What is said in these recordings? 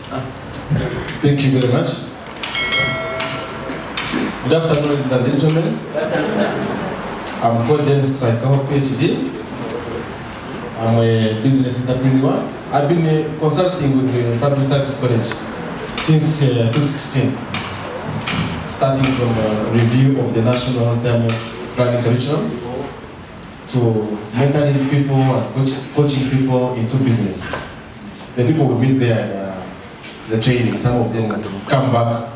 Thank you very much. Good afternoon, ladies and gentlemen. I'm called Denis Tukahikaho, PhD. I'm a business entrepreneur. I've been consulting with the Public Service College since 2016, starting from a review of the National Retirement Planning Curriculum to mentoring people and coaching people into business. The people will meet there in the training. Some of them will come back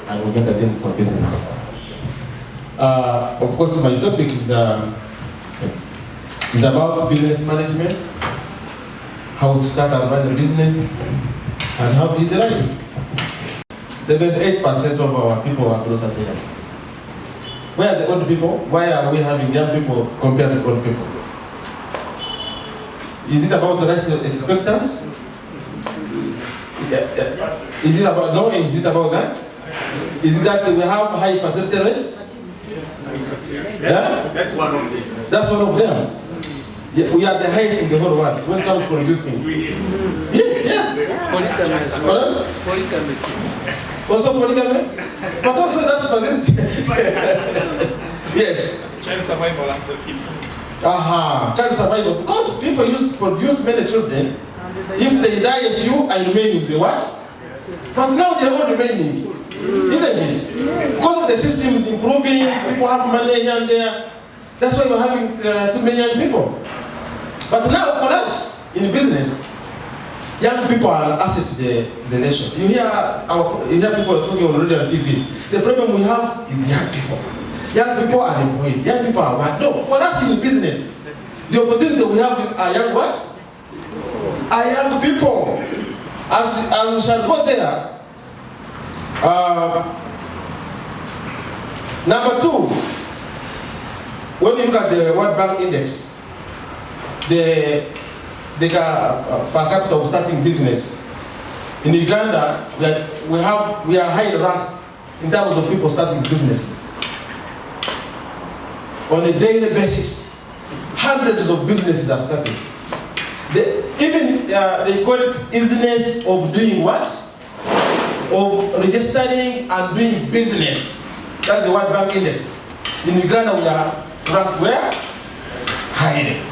and we mentor them for business. Of course, my topic is about business management, how to start and run a business, and how easy life. 78% of our people are growth attainers. Where are the old people? Why are we having young people compared to old people? Is it about the life expectancy? Is it about no? Is it about that? Is it that we have high fertility rates? Yeah? That's one of them. That's one of them. Yeah, we are the highest in the whole world when it comes to producing. Yes, yeah. Polygamy. Also polygamy? But also that's fertility. Yes. Child survival as a people. Child survival. Because people used to produce many children. If they die a few, I remain with the what? But now they are all remaining. Isn't it? Because of the system is improving, people have money here and there. That's why you're having too many young people. But now for us, in business, young people are an asset to the nation. You hear people talking on radio and TV. The problem we have is young people. Young people are employed. Young people are what? No, for us in business, the opportunity we have is are young what? Are young people. As we shall go there. Number two, when you look at the World Bank Index, the per capita of starting business in Uganda, we are highly ranked in terms of people starting businesses on a daily basis. Hundreds of businesses are starting. They call it easiness of doing what? Of registering and doing business. That's the World Bank Index. In Uganda, we are ranked where? Highly.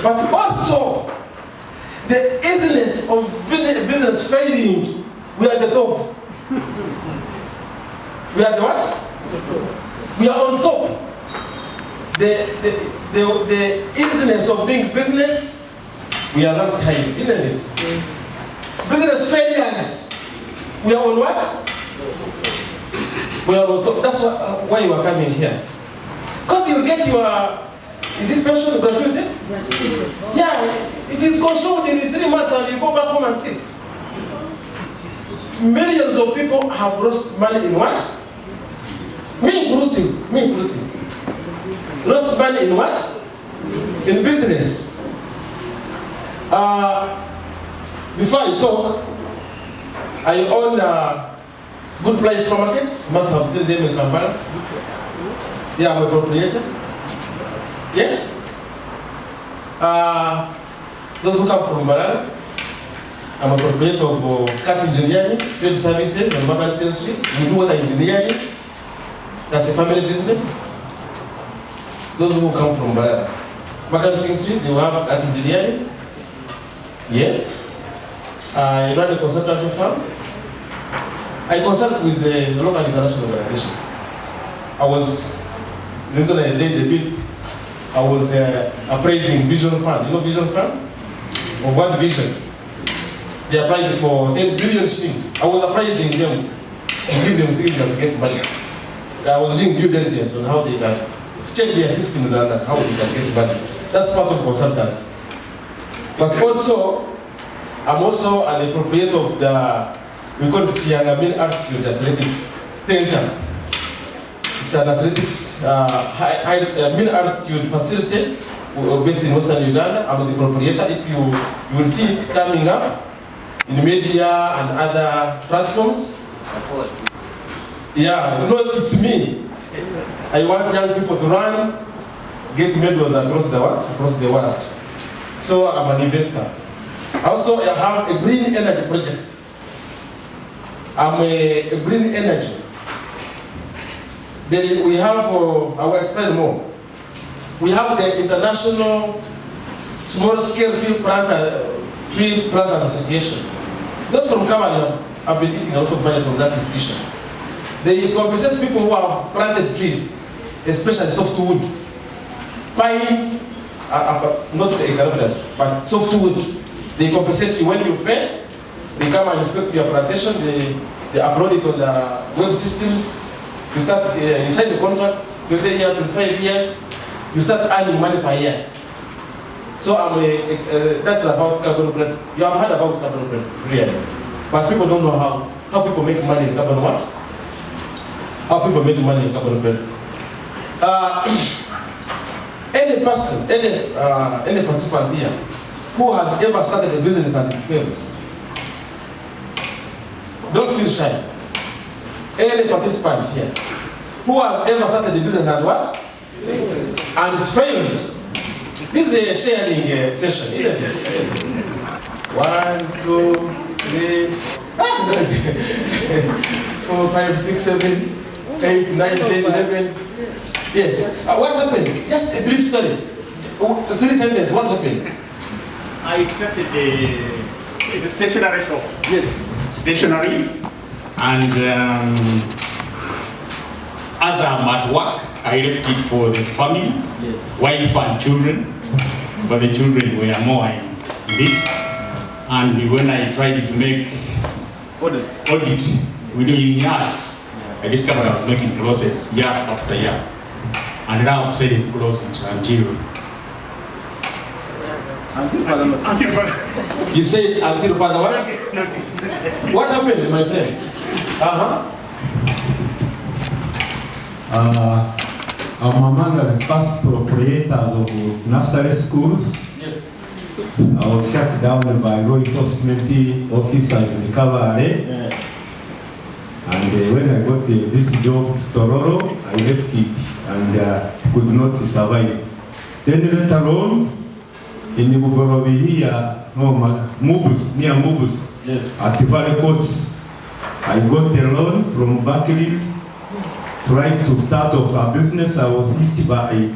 But also, the easiness of business failing, we are at the top. We are the what? We are on top. The easiness of doing business, we are ranked highly, isn't it? Business failures, we are on what? We are on top. That's why you are coming here. Because you get your, is it pension gratuity? Gratuity. Yeah, it is consumed in 3 months and you go back home and sit. Millions of people have lost money in what? Me inclusive. Lost money in what? In business. Before I talk, I own GoodPrice supermarkets. Must have seen them in Kampala. Yeah, I'm a proprietor. Yes. Those who come from Barana, I'm a proprietor of cat engineering, trade services, and Magan Street. We do water engineering. That's a family business. Those who come from Barana, Magan Street, they will have cat engineering. Yes. I run a consultancy firm. I consult with the local and international organizations. The reason I did a bit, I was appraising Vision Fund. You know Vision Fund? Of World Vision. They applied for 10 billion shillings. I was appraising them to give them signature to get money. I was doing due diligence on how they can check their systems and how they can get money. That's part of consultants. But also, I'm also an proprietor of we call it Siangamin Attitude Athletics Center. It's an athletics mean attitude facility based in Western Uganda. I'm the proprietor. If you will see it coming up in media and other platforms. Yeah, no, it's me. I want young people to run, get medals across the world. So I'm an investor. Also, I have a green energy project I'm a green energy. Then we have, I will explain more. We have the International Small Scale Tree Planters Association. Those from Kamala have been eating a lot of money from that institution. They compensate people who have planted trees, especially softwood, pine, not eucalyptus, but softwood. They compensate you when you pay. They come and inspect your plantation. They upload it on the web systems. You start, you sign the contract, 20 years, 25 years. You start earning money per year. So that's about carbon credits. You have heard about carbon credits, really. But people don't know how people make money in carbon what? How people make money in carbon credits. Any person, any participant here who has ever started a business and it failed, don't feel shy. Any participant here who has ever started a business and what? And it failed. This is a sharing session, isn't it? 1, 2, 3, 4, 5, 6, 7, 8, 9, 10, 11. Yes. What happened? Just a brief story. 3 sentences. What happened? I started the stationery shop. Yes. Stationery. And as I'm at work, I left it for the family, yes, wife and children, but the children were more in it. And when I tried to make audit within years, I discovered I was making losses year after year. And now I'm selling closets until Until You said until father what? What happened, my friend? I'm among the first proprietors of nursery schools. Yes. I was shut down by law enforcement officers in Kabarre. Yeah. And when I got this job to Tororo, I left it and it could not survive. Then later on, in Bugorobi here, Mubus, near Mubus, Yes. at the Valley Courts, I got a loan from Barclays. Trying to start off a business, I was hit by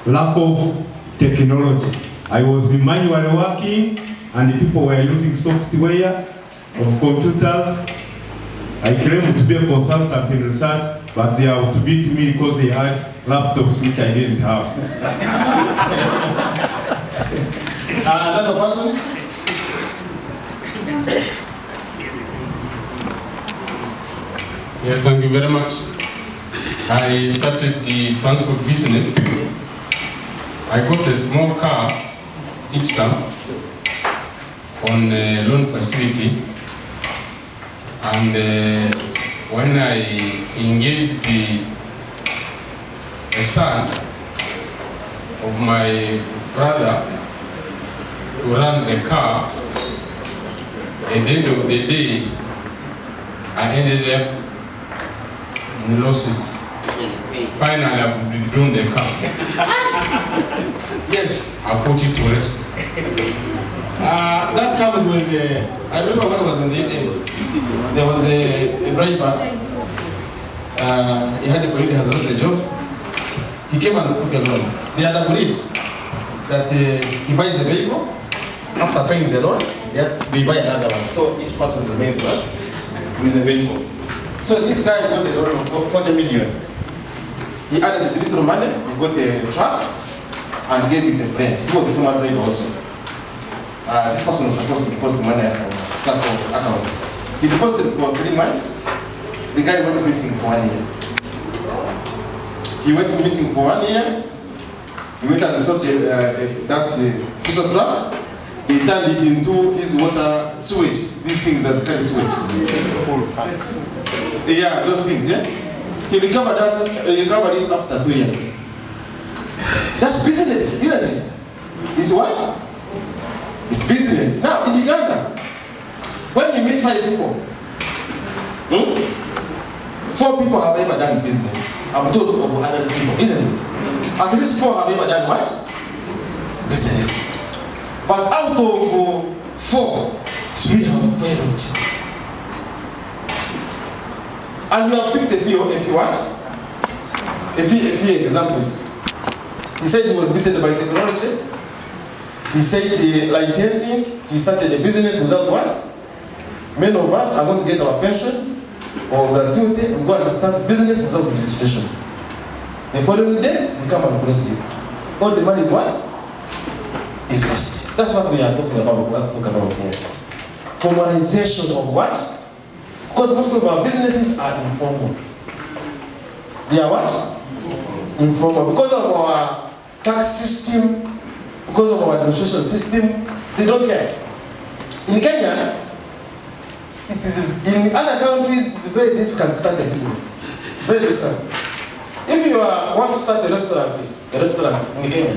lack of technology. I was manually working and people were using software of computers. I claimed to be a consultant in research, but they have to beat me because they had laptops which I didn't have. Another person? Yeah, thank you very much. I started the transport business. I got a small car, Ipsa, on a loan facility. And when I engaged a son of my brother to run the car, at the end of the day, I ended up in losses. Finally, I've withdrawn the car. Yes. I put it to rest. That comes with, I remember when I was in the evening, there was a driver, he had a colleague that has lost the job. He came and took a loan. They had agreed that he buys a vehicle, after paying the loan, they buy another one. So each person remains with a vehicle. So this guy got a loan of 40 million. He added his little money, he got a truck, and gave it to a friend. He was a former trader also. This person was supposed to deposit the money at SACCO accounts. He deposited for 3 months. The guy went missing for 1 year. He went missing for 1 year. He went and sold that fisher truck. He turned it into this water sewage, these things that carry sewage. Yeah, those things, yeah? He recovered it after 2 years. That's business, isn't it? It's what? It's business. Now, in Uganda, when you meet 5 people, 4 people have ever done business. I'm told of 100 people, isn't it? At least 4 have ever done what? Business. But out of 4, 3 have failed. And you have picked a PO if you want. A few examples. He said he was beaten by technology. He said the licensing, he started a business without what? Many of us are going to get our pension or gratuity, we go and start a business without registration. The following day, they come and cross you. All the money is what? Is lost. That's what we are talking about here. Formalization of what? Because most of our businesses are informal. They are what? Informal. Because of our tax system, because of our administration system, they don't care. In Kenya, it is, in other countries, it's very difficult to start a business. Very difficult. If you want to start a restaurant in Kenya,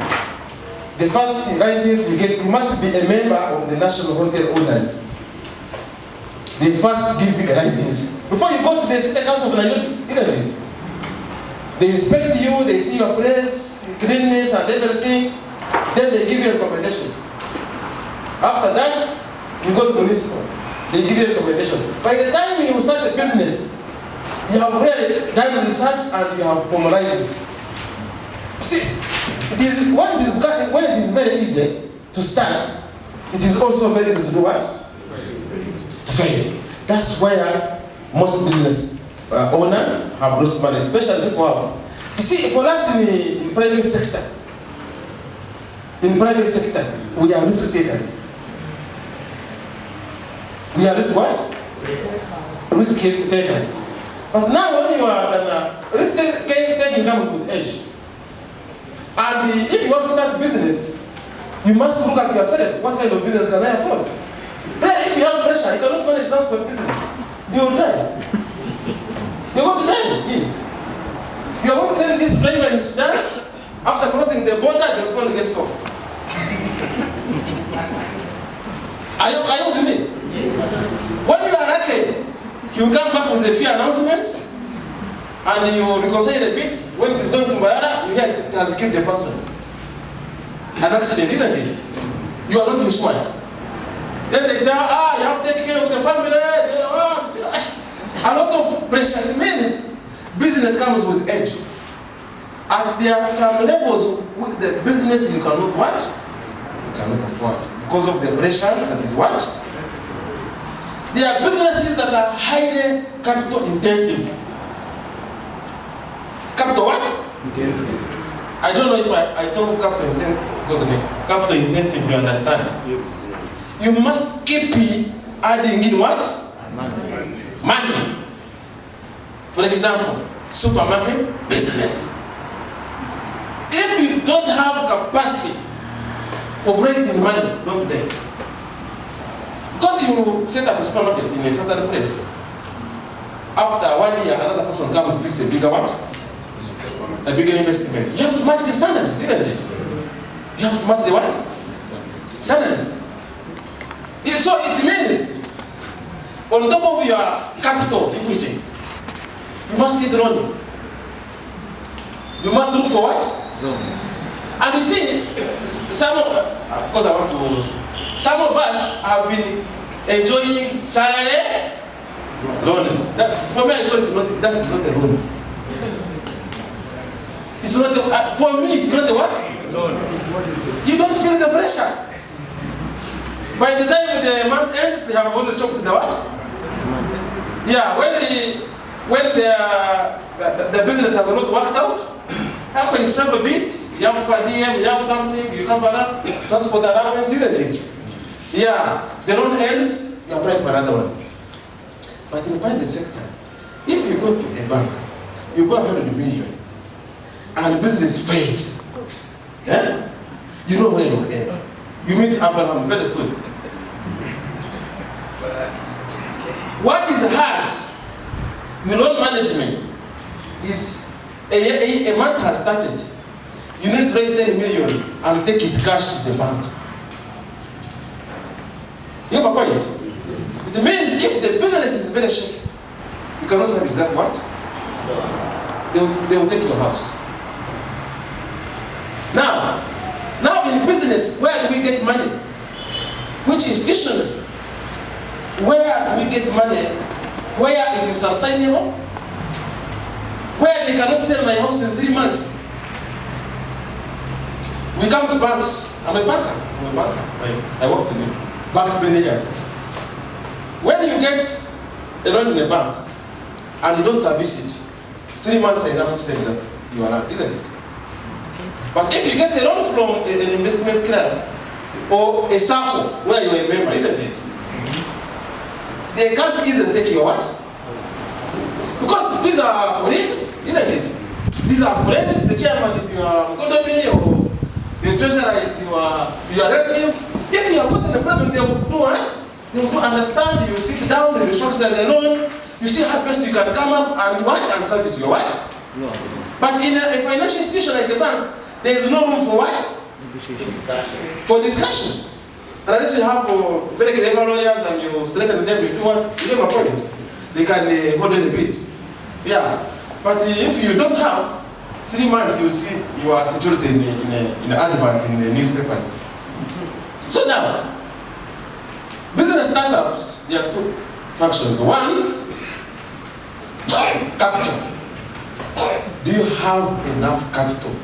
the first license you get, you must be a member of the National Hotel Owners. They first give you a license. Before you go to the State Council of Nigeria, isn't it? They inspect you, they see your place, cleanness and everything, then they give you a recommendation. After that, you go to municipal. They give you a recommendation. By the time you start a business, you have really done research and you have formalized it. See, when it is very easy to start, it is also very easy to do what? To fail. That's why most business owners have lost money, especially people have. You see, for us in private sector, we are risk takers. We are risk what? Risk takers. But now when you are risk taking comes with age. And if you want to start a business, you must look at yourself. What kind of business can I afford? Then if you have pressure, you cannot manage transport business. You will die. You're going to die, yes. You are going to send this driver in Sudan. After crossing the border, the phone gets off. Are you with me? When you are lucky, you come back with a few announcements and you reconcile a bit. When it is going to Mbarara, you hear it has killed the person. An accident, isn't it? You are not insured. Then they say, you have to take care of the family. A lot of pressure means business comes with age. And there are some levels with the business you cannot what? You cannot afford. Because of the pressure that is what? There are businesses that are highly capital intensive. Capital what? Intensive. I don't know if I told capital intensive. Go to the next. Capital intensive, you understand? Yes. You must keep adding in what? Money. For example, supermarket business. If you don't have capacity of raising money, not today. Because you set up a supermarket in a certain place. After 1 year, another person comes and brings a bigger what? A bigger investment. You have to match the standards, isn't it? You have to match the what? Standards. So it means, on top of your capital equity, you must need loans. You must look for what? And you see, some of us have been enjoying salary loans. For me, I call it that is not a loan. It's not a, for me, it's not a what? Loan. You don't feel the pressure. By the time the month ends, they have already chopped the what? Yeah, when the business has not worked out, how can you struggle a bit? You have per diem, you have something, you cover up, transport allowance, isn't it? Yeah, the loan ends, you apply for another one. But in the private sector, if you go to a bank, you go 100 million, and business fails, yeah? You know where you will end. You meet Abraham very soon. What is hard in loan management is a month has started. You need to raise 10 million and take it cash to the bank. You have a point? It means if the business is very shaky, you cannot service that what? They will take your house. Now in business, where do we get money? Which institutions? Where do we get money? Where it is sustainable where they cannot sell my house in 3 months. We come to banks. I'm a banker. I worked in banks many years. When you get a loan in a bank and you don't service it, 3 months are enough to say that you are not, isn't it? But if you get a loan from an investment club or a SACCO where you are a member, isn't it? They can't easily take your what? Because these are colleagues, isn't it? These are friends. The chairman is your economy, or the treasurer is your relative. If you are put in a problem, they will do what? They will understand. You sit down and you structure the loan. You see how best you can come up and what and service your what. But in a financial institution like a bank, there is no room for what? Discussion. For discussion. And unless you have very clever lawyers and you straighten them, you do what? You get my point. They can hold on a bit. Yeah. But if you don't have 3 months, you see you are situated in an advert in the newspapers. So now, business startups, there are 2 functions. One, capital. Do you have enough capital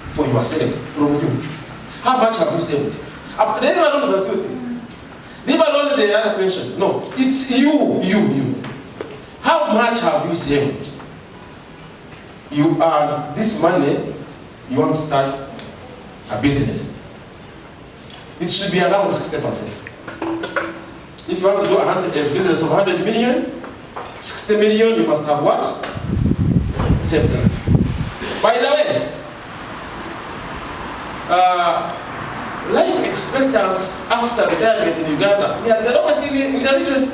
for yourself, from you? How much have you saved? They never know the truth. Never know the other pension. No, it's you. How much have you saved? You earn this money, you want to start a business. It should be around 60%. If you want to do a business of 100 million, 60 million, you must have what? Saved. By the way, life expectancy after retirement in Uganda, we are the lowest in the region.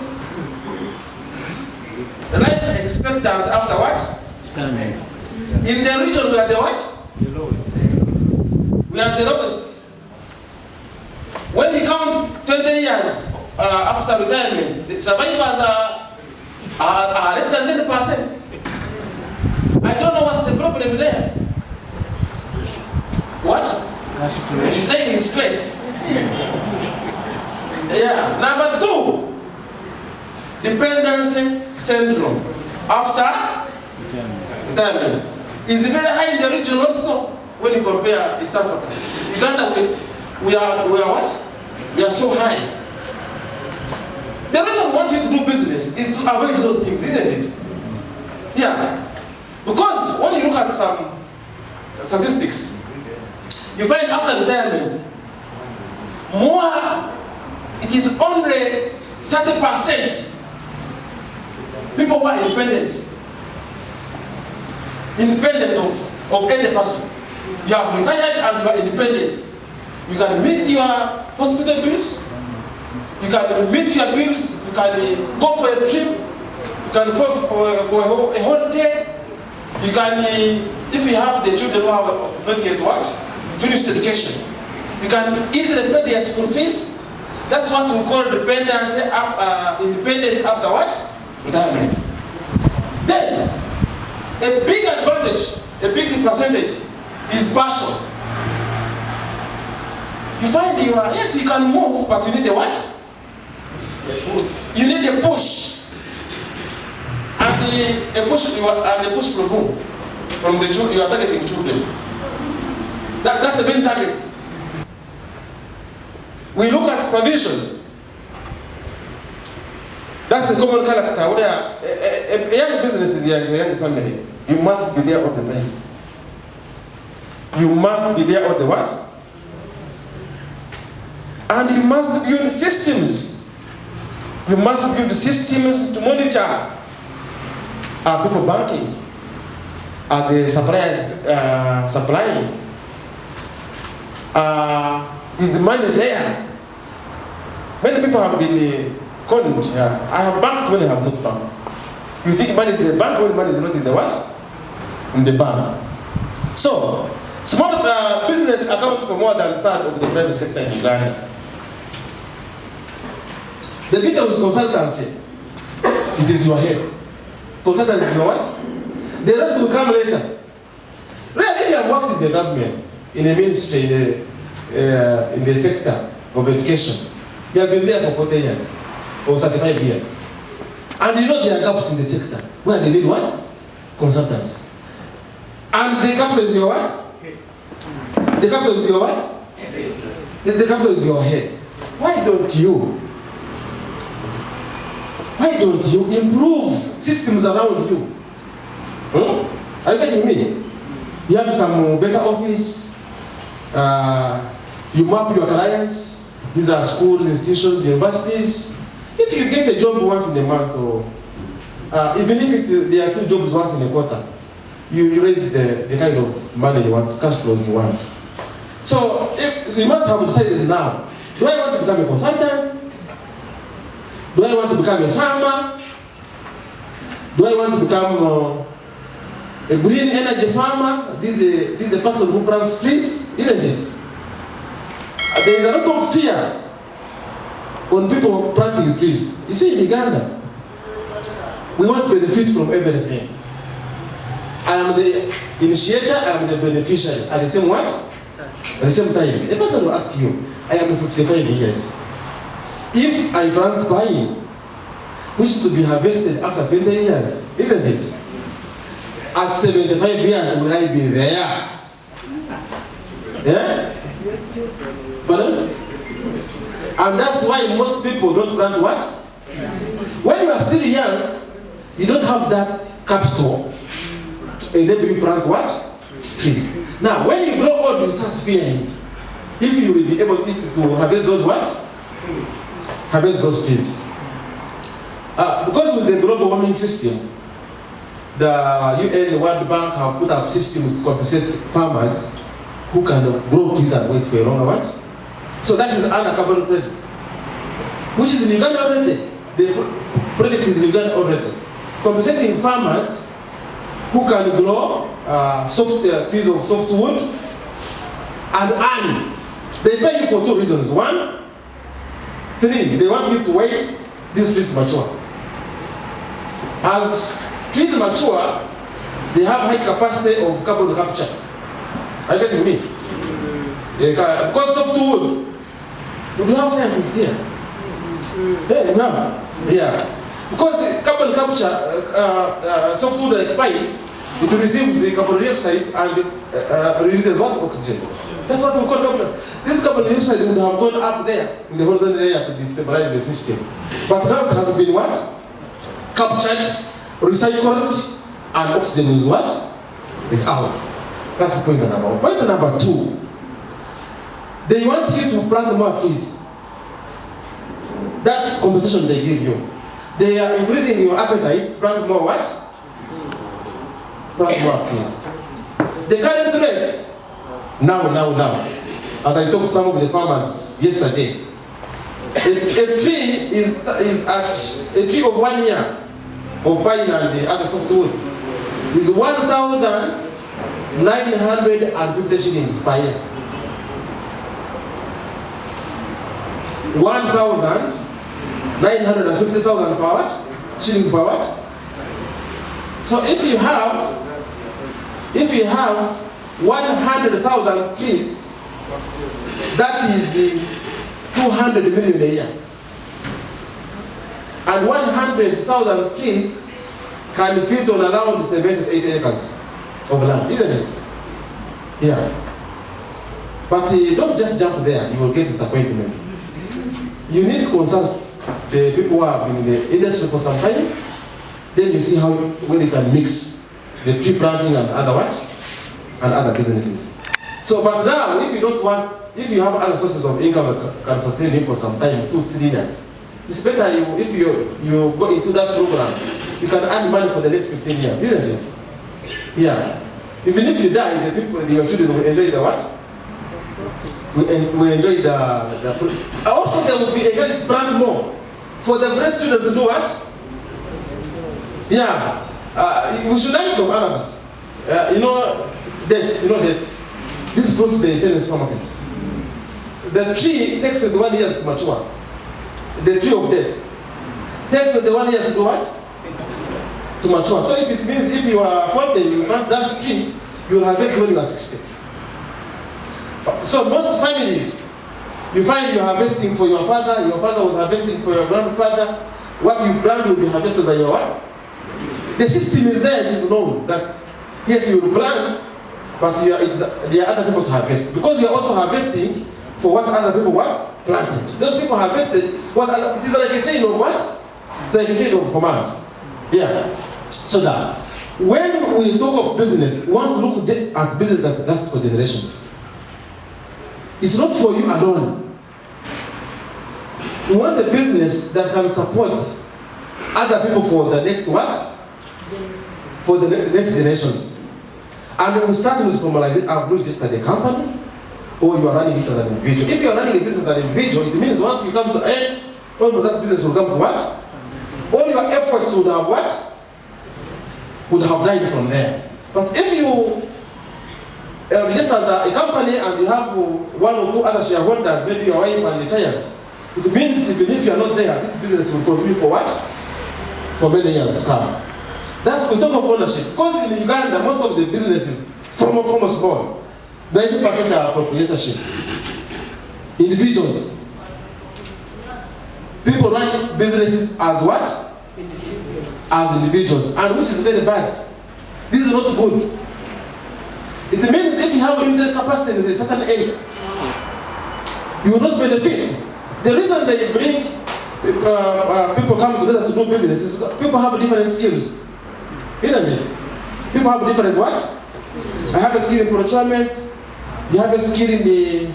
Life expectancy after what? Retirement. In the region, we are the what? The lowest. We are the lowest. When you count 20 years after retirement, the survivors are less than 10%. I don't know what's the problem there. What? He's saying it's stress. Yeah. Number 2, dependency syndrome after retirement is very high in the region also when you compare East Africa. Uganda, we are what? We are so high. The reason we want you to do business is to avoid those things, isn't it? Yeah. Because when you look at some statistics, you find after retirement, it is only 30% people who are independent of any person. You have retired and you are independent. You can meet your hospital bills, you can meet your bills, you can go for a trip, you can go for a holiday, you can, if you have the children who have not yet what? Finished education, you can easily pay their school fees. That's what we call independence after what? Retirement. Then, a big advantage, a big percentage is partial. You find yes, you can move, but you need a what? You need a push. And a push from whom? From the children. You are targeting children. That's the main target. We look at supervision. That's a common character. A young business is a young family. You must be there all the time. You must be there all the what? And you must build systems. You must build systems to monitor. Are people banking? Are the suppliers supplying? Is the money there? Many people have been conned. I have banked when I have not banked. You think money is in the bank when money is not in the what? In the bank. So, small business accounts for more than a third of the private sector in Uganda. The bigger is consultancy. It is your head. Consultancy is your what? The rest will come later. Really, if you have worked in the government, in a ministry, in the sector of education, you have been there for 40 years or 35 years. And you know there are gaps in the sector where they need what? Consultants. And the capital is your what? The capital is your what? The capital is your head. Why don't you improve systems around you? Are you getting me? You have some better office, you map your clients, these are schools, institutions, universities. If you get a job once in a month, or even if there are 2 jobs once in a quarter, you raise the kind of money you want, cash flows you want. So you must have decided now, do I want to become a consultant? Do I want to become a farmer? Do I want to become a green energy farmer? This is a person who plants trees, isn't it? There is a lot of fear on people planting trees. You see, in Uganda, we want to benefit from everything. I am the initiator, I am the beneficiary at the same what? At the same time. A person will ask you, I am 55 years. If I plant pine, which is to be harvested after 20 years, isn't it? At 75 years, will I be there? Yeah? Pardon? And that's why most people don't plant what? When you are still young, you don't have that capital to enable you plant what? Trees. Now, when you grow old, you start fearing if you will be able to harvest those what? Harvest those trees. Because with the global warming system, the UN, the World Bank have put up systems to compensate farmers who can grow trees and wait for a longer what? So that is under carbon credit, which is in Uganda already. The project is in Uganda already. Compensating farmers who can grow trees of softwood and earn. They pay you for 2 reasons. 1, 3, they want you to wait these trees to mature. As trees mature, they have high capacity of carbon capture. Are you getting me? Because softwood, we do have scientists here. Yeah, we have. Yeah. Because the carbon capture, softwood like pine, it receives the carbon dioxide and releases what? Oxygen. That's what we call carbon. This carbon dioxide would have gone up there in the horizontal layer to destabilize the system. But now it has been what? Captured, recycled, and oxygen is what? Is out. That's point number 1. Point number 2. They want you to plant more trees. That compensation they give you. They are increasing your appetite to plant more what? Plant more trees. The current rate, now, as I talked to some of the farmers yesterday, a tree is at a tree of 1 year of pine and the other softwood is 1,950 shillings per year. 1,950,000 per what? Shillings per what? So if you have 100,000 trees, that is 200 million a year. And 100,000 trees can fit on around 7 to 8 acres of land, isn't it? Yeah. But don't just jump there, you will get disappointment. You need to consult the people who have been in the industry for some time. Then you see when you can mix the tree planting and other businesses. So, but now, if you have other sources of income that can sustain you for some time, 2-3 years, it's better if you go into that program, you can earn money for the next 15 years, isn't it? Yeah. Even if you die, your children will enjoy the what? We enjoy the food. Also, they will be encouraged to plant more for the grandchildren to do what? Yeah. We should learn from Arabs. Dates. These fruits they sell in supermarkets. The tree takes 21 years to mature. The tree of death takes 21 years to do what? To mature. So if it means if you are 40, you plant that tree, you will harvest when you are 60. So most families, you find you are harvesting for your father was harvesting for your grandfather. What you plant will be harvested by your what? The system is there, it is known that Yes, you will plant, but there are other people to harvest. Because you are also harvesting for what other people planted. Those people harvested it is like a chain of what? It's like a chain of command. Yeah. So that when we talk of business, we want to look at business that lasts for generations. It's not for you alone. We want a business that can support other people for the next what? For the next generations. And we start with formalizing. I've registered a company, or you are running it as an individual. If you are running a business as an individual, it means once you come to end, all of that business will come to what? All your efforts would have what? Would have died from there. But if you register as a company and you have one or two other shareholders, maybe your wife and a child, it means even if you are not there, this business will continue for what? For many years to come. That's we talk of ownership. Because in Uganda, most of the businesses, from small, 90% are proprietorship. Individuals. People run businesses as what? As individuals. And which is very bad. This is not good. It means if you have limited capacity in a certain area, you will not benefit. The reason they bring people come together to do business is people have different skills. Isn't it? People have different what? I have a skill in procurement. You have a skill in the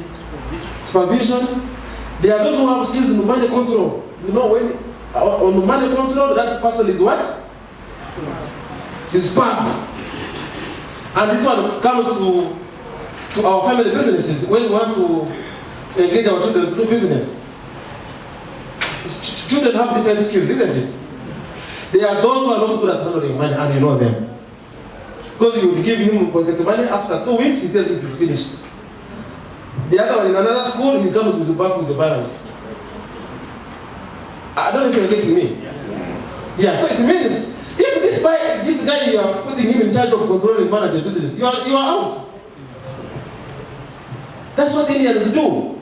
supervision. There are those who have skills in money control. You know, when on money control, that person is what? Is spam. And this one comes to our family businesses when we want to engage our children to do business. Children have different skills, isn't it? There are those who are not good at handling money, and you know them. Because you would give him the money, after 2 weeks, he tells you it is finished. The other one in another school, he comes with the back with the balance. I don't know if you're getting me. Yeah, so it means, if this guy you are putting him in charge of controlling money the business, you are out. That's what Indians do.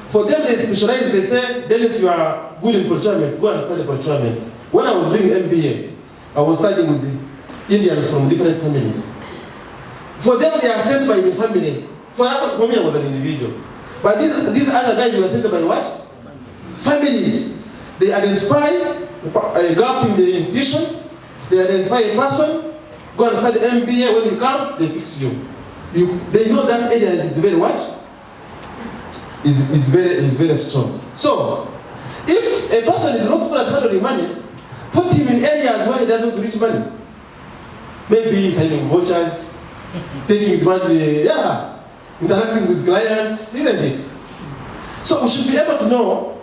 For them, they specialize, they say, Denis, you are good in procurement, go and study procurement. When I was doing MBA, I was studying with the Indians from different families. For them, they are sent by the family. For me, I was an individual. But these other guys were sent by what? Families. They identify a gap in the institution. They identify a person. Go and study MBA. When you come, they fix you. They know that area is very what? Is very strong. So, if a person is not good at handling money, put him in areas where he doesn't reach money. Maybe signing vouchers, taking money, interacting with clients, isn't it? So we should be able to know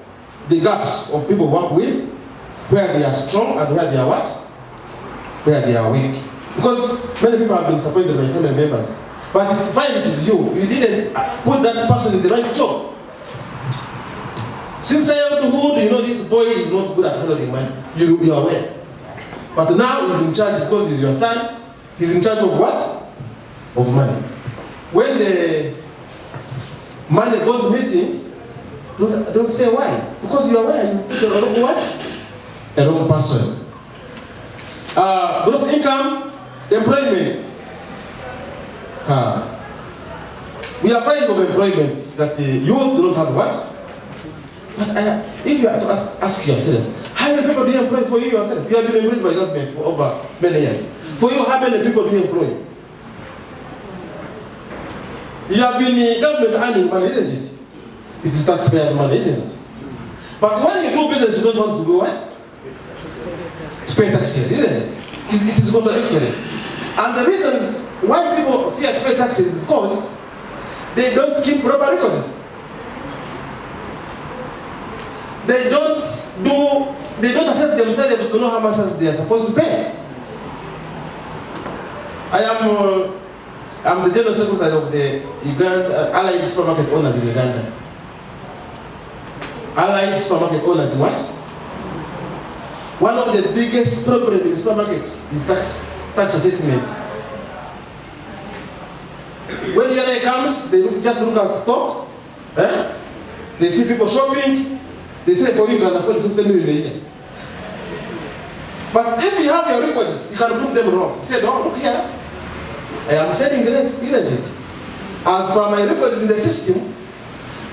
the gaps of people we work with, where they are strong and where they are what? Where they are weak. Because many people have been disappointed by family members. But if find it is you didn't put that person in the right job. Since childhood, you know this boy is not good at handling money. You are aware. But now he's in charge because he's your son. He's in charge of what? Of money. When the money goes missing, don't say why. Because you are aware, you put the wrong what? The wrong person. Gross income, employment. We are pride of employment that the youth don't have what? But if you have to ask yourself, how many people do you employ for you yourself? You have been employed by government for over many years. For you, how many people do you employ? You have been in government earning money, isn't it? It is taxpayers' money, isn't it? But when you do business, you don't want to go what? To pay taxes, isn't it? It is contradictory. And the reasons why people fear to pay taxes is because they don't keep proper records. They don't assess themselves to know how much they are supposed to pay. I'm the general secretary of the Uganda Allied Supermarket Owners in Uganda. Allied Supermarket Owners in what? One of the biggest problems in supermarkets is tax assessment. When the other comes, they just look at stock. They see people shopping. They say for you can afford 50 million a year. But if you have your records, you can prove them wrong. You say, no, look here. I am selling less, isn't it? As per my records in the system,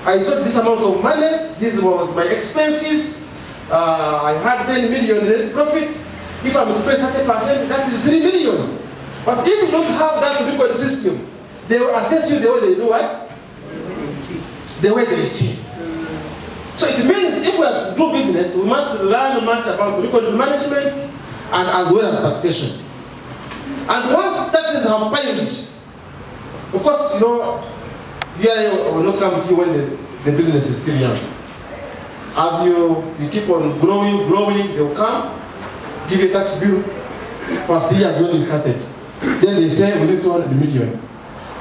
I sold this amount of money, this was my expenses, I had 10 million net profit. If I'm to pay 30%, that is 3 million. But if you don't have that record system, they will assess you the way they do what? The way they see. So it means if we are to do business, we must learn much about records management and as well as taxation. And once taxes have piled, of course, you know, here will not come to you when the business is still young. As you keep on growing, they will come, give you a tax bill, past the years when you started. Then they say we need 200 million.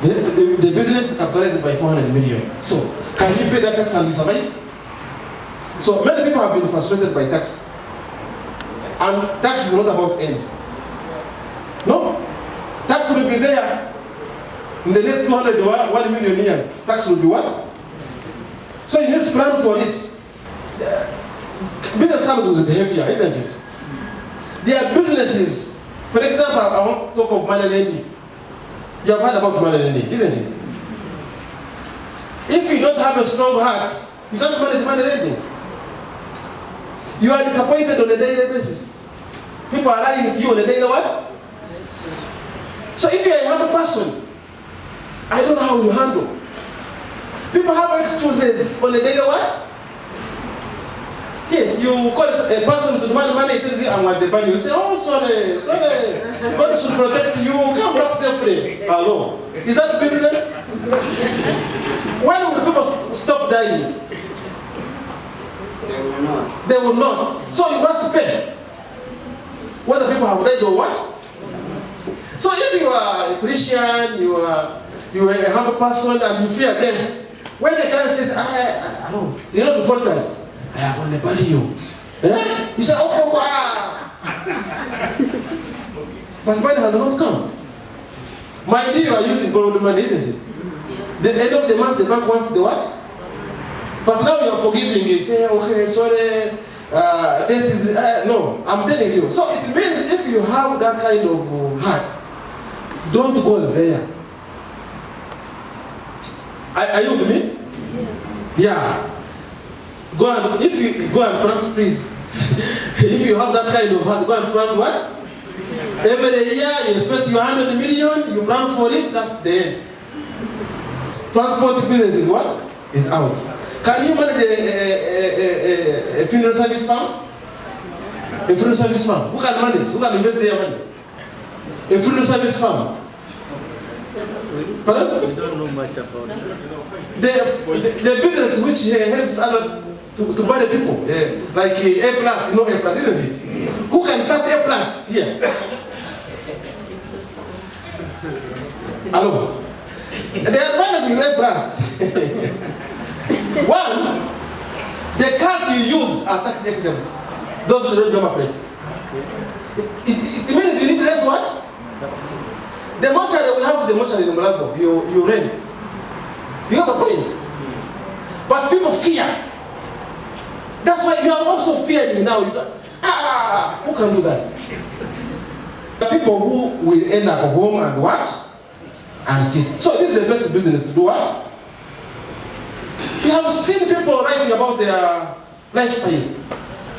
The business is capitalized by 400 million. So, can you pay that tax and you survive? So, many people have been frustrated by tax. And tax is not about end. No. Tax will be there in the next 1 million years. Tax will be what? So, you need to plan for it. Business comes with behavior, isn't it? There are businesses. For example, I want to talk of money lending. You have heard about money lending, isn't it? If you don't have a strong heart, you can't manage money lending. You are disappointed on a daily basis. People are lying with you on a daily what? So if you are a humble person, I don't know how you handle. People have excuses on a daily what? Yes, you call a person to demand money, it tells you, I want the money. You say, oh, sorry. God should protect you. Come back safely. Hello. Is that business? When will people stop dying? They will not. They will not. So you must pay. Whether people have died or what? So if you are a Christian, you are a humble person and you fear death, when the client says, no, you know the faulters. I am on the body you. Eh? You say, But money has not come. My dear, you are using borrowed money, isn't it? The end of the month, the bank wants the what? But now you are forgiving. You say, okay, sorry, that is, no, I'm telling you. So it means if you have that kind of heart, don't go there. Are you with me? Yes. Yeah. Go and, if you go and plant trees, if you have that kind of heart, go and plant what? Every year you expect your 100 million, you plant for it, that's the end. Transport business is what? Is out. Can you manage a funeral service firm? A funeral service firm. Who can manage? Who can invest their money? A funeral service firm. Pardon? We don't know much about it. The business which helps other to buy the people, like A plus, you know A plus, isn't it? Who can start A plus here? Hello. The advantage with A plus. One, the cars you use are tax exempt. Those are the red number plates. It means you need less what? The mortuary we have the mortuary in Mulago, you rent. You have a point. But people fear. That's why you are also fearing now. Who can do that? The people who will end up home and what? And sit. So this is the best business to do what? You have seen people writing about their lifestyle.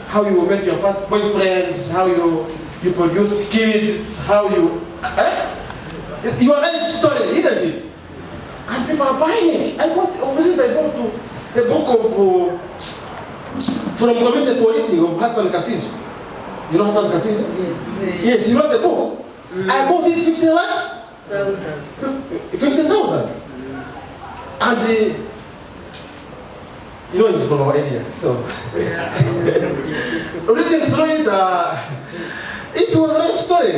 How you met your first boyfriend, how you produced kids, how you... Your life story, isn't it? And people are buying it. I go to a book of... from Community Policing of Hassan Kassinji. You know Hassan Kassinji? Yes. Yes, you know the book. I bought it 50 what? 50,000. And you know it's from our area, so reading through it, it was a life story.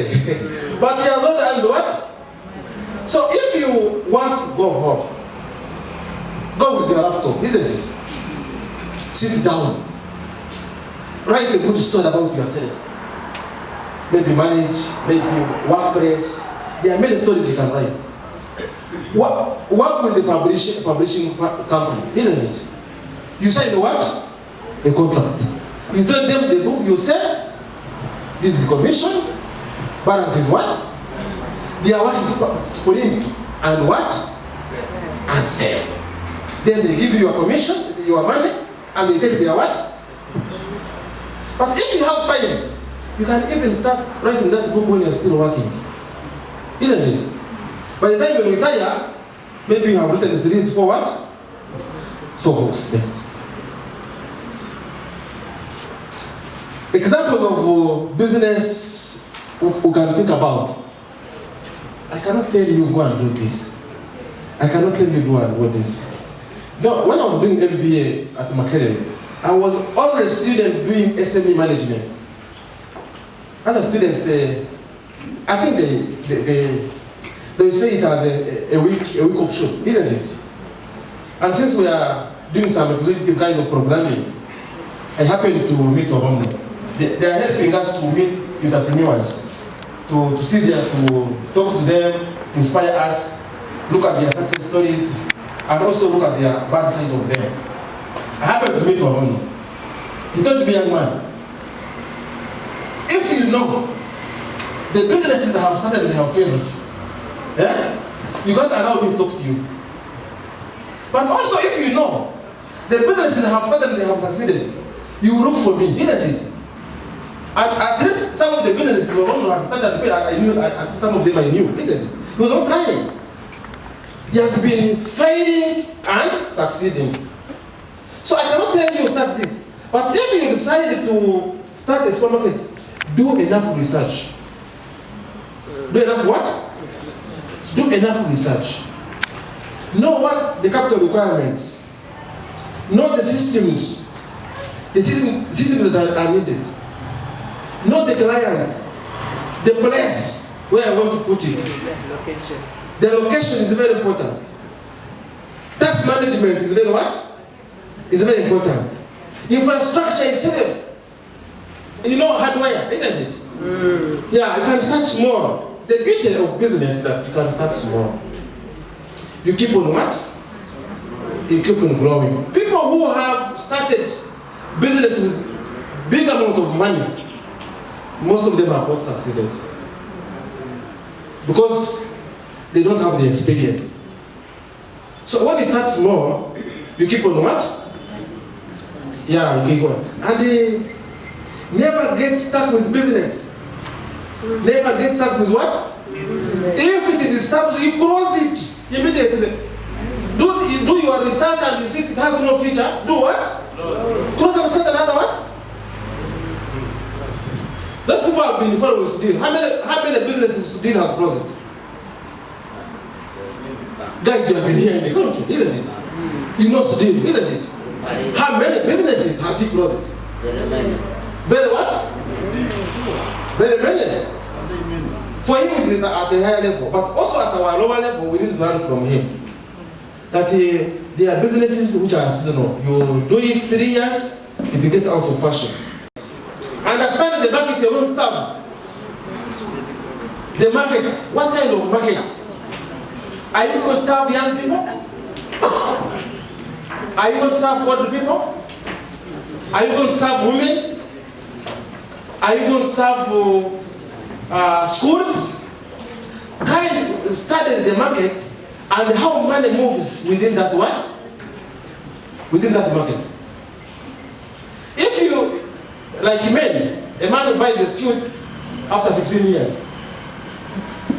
But he has not done what? So if you want to go home, go with your laptop, isn't it? Sit down. Write a good story about yourself. Maybe marriage, maybe workplace. There are many stories you can write. Work with the publishing company, isn't it? You sign the what? A contract. You send them the book, you say, this is the commission, balance is what? Their work is to print and what? And sell. Then they give you your commission, your money, and they take their what? But if you have time, you can even start writing that book when you're still working. Isn't it? By the time you retire, maybe you have written the series for what? So books. Next. Examples of business we can think about. I cannot tell you go and do this. I cannot tell you go and do this. No, when I was doing MBA at McKellen, I was always a student doing SME management. Other students say, I think they say it as a week option, isn't it? And since we are doing some executive kind of programming, I happen to meet Obama. They are helping us to meet entrepreneurs, to sit there, to talk to them, inspire us, look at their success stories, and also look at their bad side of them. I happened to meet Obama. He told me, young man, if you know the businesses that have started and they have failed, you can't allow me to talk to you. But also if you know the businesses that have started and they have succeeded, you look for me, isn't it? And at least some of the businesses who had started and failed, I knew, at some of them I knew, isn't it? He was not trying. He has been failing and succeeding. So I cannot tell you start this. But if you decide to start a supermarket, do enough research. Do enough what? Do enough research. Know what the capital requirements. Know the systems. The systems that are needed. Know the client. The place where I want to put it. Location. The location is very important. Tax management is very what? It's very important. Infrastructure itself. You know hardware, isn't it? Yeah, you can start small. The beauty of business is that you can start small. You keep on what? You keep on growing. People who have started business with big amount of money, most of them have not succeeded. Because they don't have the experience. So when you start small, you keep on what? Yeah, you keep on. And never get stuck with business. Never get stuck with what? If it disturbs you, close it immediately. Do your research and you see it has no future. Do what? Close and start another what? Those people have been following Sudhir. How many businesses Sudhir has closed? Guys, you have been here in the country, isn't it? You know Sudhir, isn't it? How many businesses has he closed? Very what? Very many. For him, it's at the higher level, but also at our lower level, we need to learn from him. That there are businesses which are seasonal. You do it 3 years, it gets out of fashion. Understand the market you want to serve. The market, what kind of market? Are you going to serve young people? Are you going to serve old people? Are you going to serve women? Are you going to serve schools? Study the market and how money moves within that what? Within that market. If you, like men, a man who buys a suit after 15 years.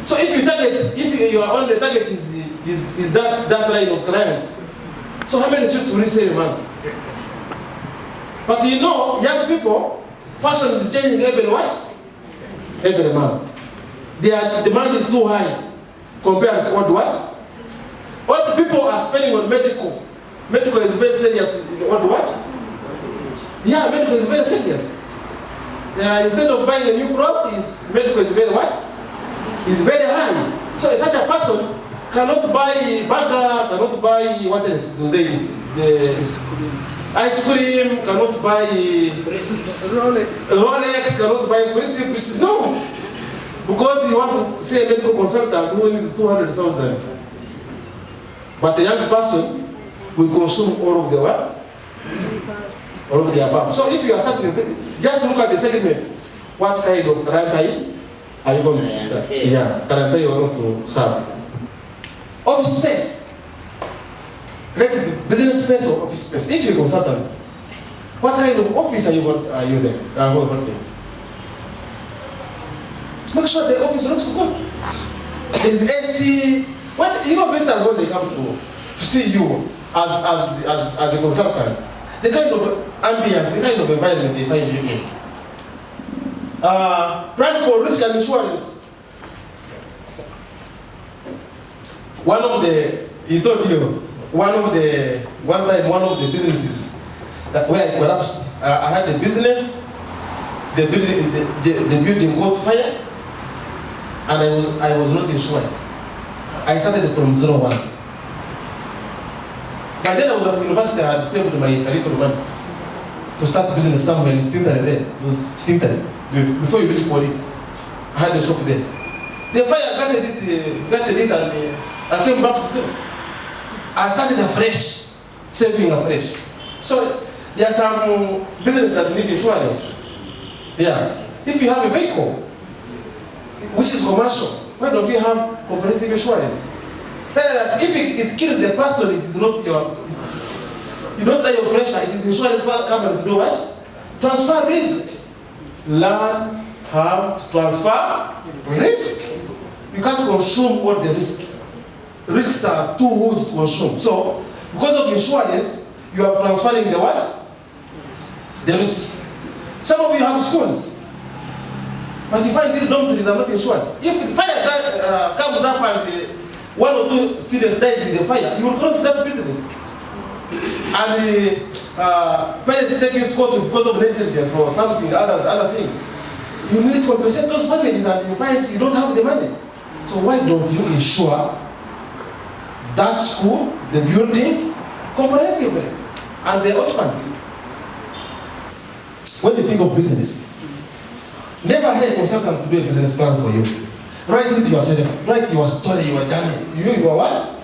So if you target, if your only target is that line of clients, so how many suits will you sell a month? But you know, young people, fashion is changing every what? Every month. Their demand is too high compared to what? Old people are spending on medical. Medical is very serious in old what? Yeah, medical is very serious. Instead of buying a new cloth, medical is very what? Is very high. So such a person cannot buy burger, cannot buy what else do they eat? The ice cream, cannot buy Rolex, cannot buy principles. No. Because you want to see a medical consultant who needs 200,000. But a young person will consume all of the what? All of the above. So if you are starting, just look at the segment. What kind of client Are you going to? Yeah, can I tell you want to serve? Office space. Let it business space or office space. If you're a consultant, what kind of office are you there? Working? Make sure the office looks good. There's AC. When you know visitors when they come to see you as a consultant, the kind of ambience, the kind of environment they find you in. Plan for risk and insurance. One time one of the businesses where I collapsed, I had a business, the building caught fire, and I was not insured. I started from 01. By then I was at the university, I had saved my little money to start business somewhere in Stintary there. It was Stintary. Before you reach police, I had a shop there. The fire got it and I came back to school. I started afresh, saving afresh. So there are some businesses that need insurance. Yeah. If you have a vehicle, which is commercial, why don't you have comprehensive insurance? So that if it kills a person, it is not you don't die your pressure, it is insurance company to do what? Transfer risk. Learn how to transfer risk. You can't consume all the risk. Risks are too huge to consume. So, because of insurance, you are transferring the what? The risk. Some of you have schools, but you find these dormitories are not insured. If the fire comes up and one or two students die in the fire, you will close that business. And the parents take you to court because of negligence or something, other things. You need to compensate those families and you find you don't have the money. So why don't you insure that school, the building, comprehensively, and the occupants? When you think of business, never hire a consultant to do a business plan for you. Write it yourself. Write your story, your journey. You are what?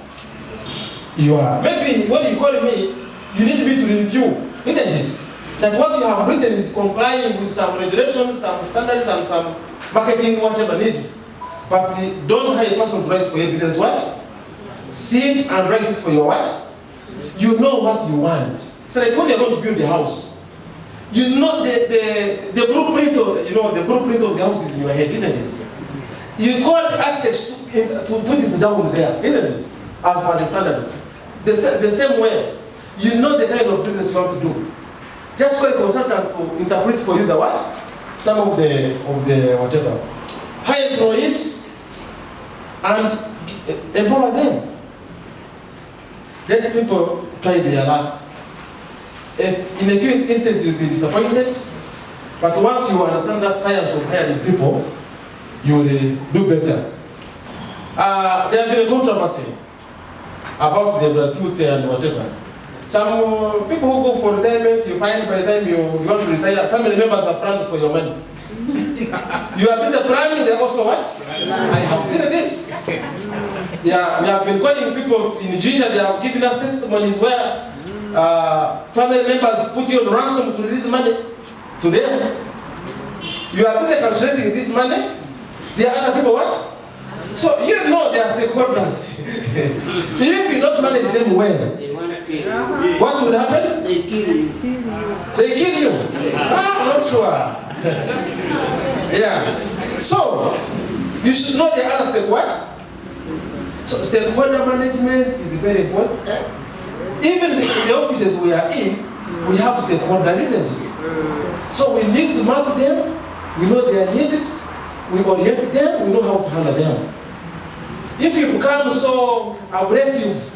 You are. Maybe when you call me, you need me to review, isn't it? That what you have written is complying with some regulations, some standards, and some marketing, whatever needs. But don't hire a person to write for your business what? Sit and write it for your what? You know what you want. So like when you're going to build a house, you know the blueprint of, the blueprint of the house is in your head, isn't it? You call the architects to put it down there, isn't it? As per the standards. The same way, you know the kind of business you want to do. Just call a consultant to interpret for you the what? Some of the whatever. Hire employees and empower them. Let people try their luck. If in a few instances you'll be disappointed, but once you understand that science of hiring people, you will do better. There have been a controversy about the gratuity and whatever. Some people who go for retirement, you find by the time you want to retire, family members are planned for your money. You are busy planning, they also what? I have seen this. Yeah, we have been calling people in Nigeria, they have given us testimonies where family members put you on ransom to release money to them. You are busy calculating this money. There are other people what? So you know they are stakeholders. If you don't manage them well, what would happen? They kill you. They kill you. I'm not sure. Yeah. So you should know the other step what? So stakeholder management is very important. Even in the offices we are in, we have stakeholders, isn't it? So we need to map them, we know their needs, we orient them, we know how to handle them. If you become so aggressive,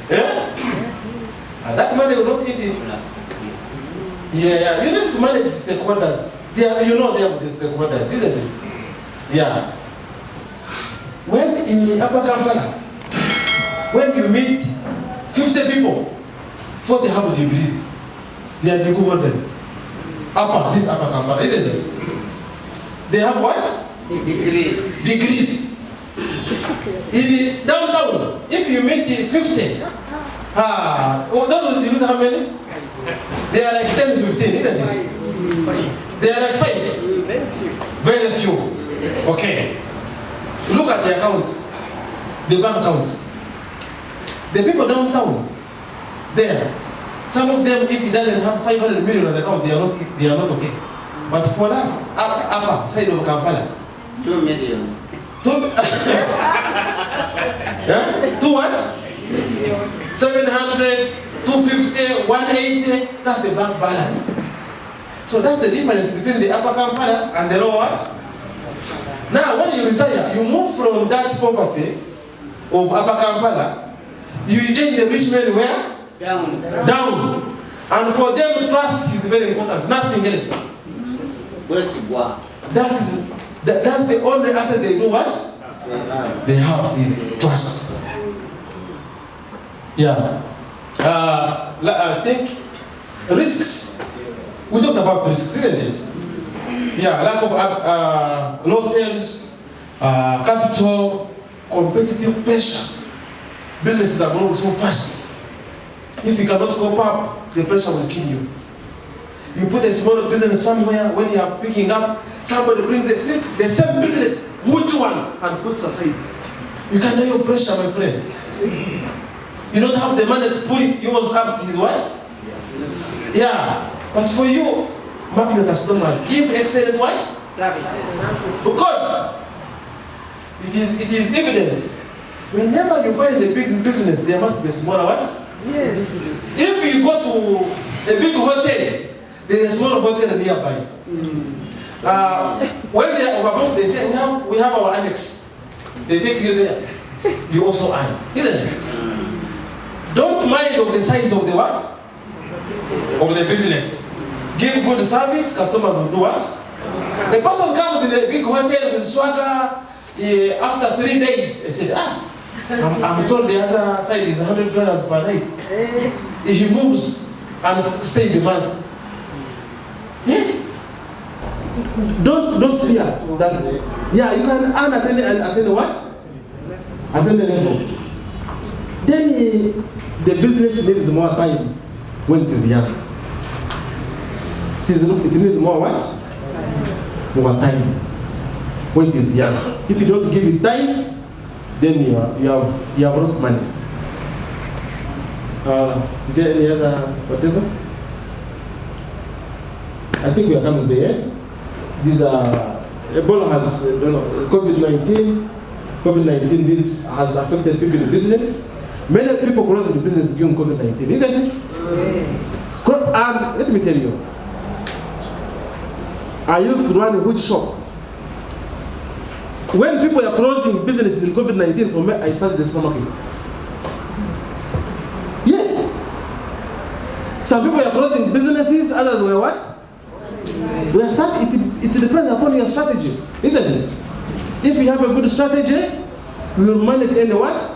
that money will not eat it. Yeah, you need to manage the stakeholders. You know them, the stakeholders, isn't it? Yeah. When in Upper Kampala, when you meet 50 people, 40 have degrees. They are degree holders. This Upper Kampala, isn't it? They have what? Degrees. Degrees. In downtown, if you meet 50, those degrees how many? They are like 10, 15, isn't it? They are like 5. Very few. Very few. Okay. Look at the accounts, the bank accounts. The people downtown, there, some of them, if he doesn't have 500 million on the account, they are not okay. But for us, upper side of Kampala, 2 million. Yeah? 2 what? 700, 250, 180, that's the bank balance. So that's the difference between the upper Kampala and the lower what? Now when you retire, you move from that poverty of upper Kampala, you join the rich men where? Down. Down. And for them, trust is very important, nothing else. That's the only asset they do what? They have is trust. Yeah. I think risks. We talked about risks, isn't it? Yeah, lack of low sales, capital, competitive pressure. Businesses are growing so fast. If you cannot cope up, the pressure will kill you. You put a small business somewhere, when you are picking up, somebody brings the same business, which one, and puts aside. You can die of pressure, my friend. You don't have the money to put yours up to his wife. Yeah, but for you, mark your customers, give excellent what? Because it is evident. Whenever you find a big business, there must be a smaller what? Yes. If you go to a big hotel, there is a small hotel nearby. When they are overbooked, they say, we have our annex. They take you there. You also earn, isn't it? Don't mind of the size of the what? Of the business. Give good service, customers will do what? A person comes in a big hotel with swagger, after 3 days, he said, I'm told the other side is $100 per night. He moves and stays a month. Yes. Don't fear that. Yeah, you can earn at any what? At any level. Then the business needs more time when it is young. It needs more what? More time when it is young. If you don't give it time, then you have lost money. Is there any other whatever? I think we are coming there. These are Ebola has COVID-19. COVID-19 this has affected people in business. Many people closed the business during COVID-19, isn't it? And let me tell you, I used to run a wood shop. When people are closing businesses in COVID-19, for me, I started the supermarket. Yes. Some people are closing businesses, others were what? It depends upon your strategy, isn't it? If you have a good strategy, you will manage any what?